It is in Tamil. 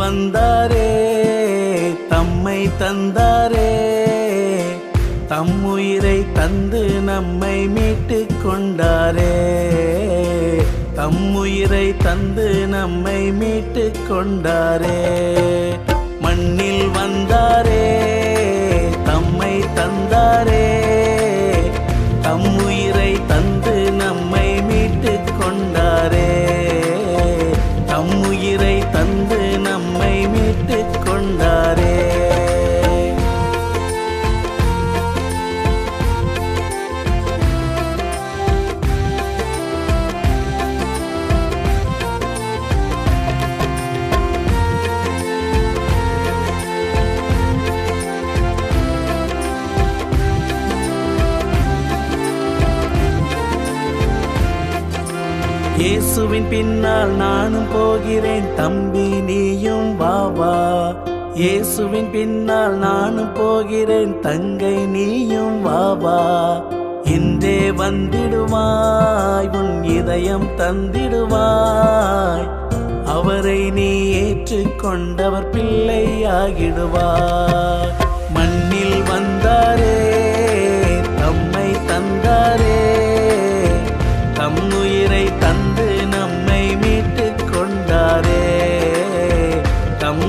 வந்தாரே, தம்மை தந்தாரே, தம்முயிரை தந்து நம்மை மீட்டுக் கொண்டாரே, தம்முயிரை தந்து நம்மை மீட்டுக் கொண்டாரே. மண்ணில் வந்தாரே, தம்மை தந்தாரே, தம்முயிரை தந்து நம்மை மீட்டுக் கொண்டாரே, தம்முயிரை தந்து நம்மை மீட்டுக் கொண்டாரே. இயேசுவின் பின்னால் நானும் போகிறேன், தம்பி நீயும் வா வா. இயேசுவின் பின்னால் நானும் போகிறேன், தங்கை நீயும் வா வா. இன்றே வந்திடுவாய், உன் இதயம் தந்திடுவாய், அவரை நீ ஏற்றுக்கொண்டவர் பிள்ளையாகிடுவாய். மண்ணில் வந்தாரே, தம்மை தந்தாரே, தம்முயிரை தந்து நம்மை மீட்டுக் கொண்டாரே, தம்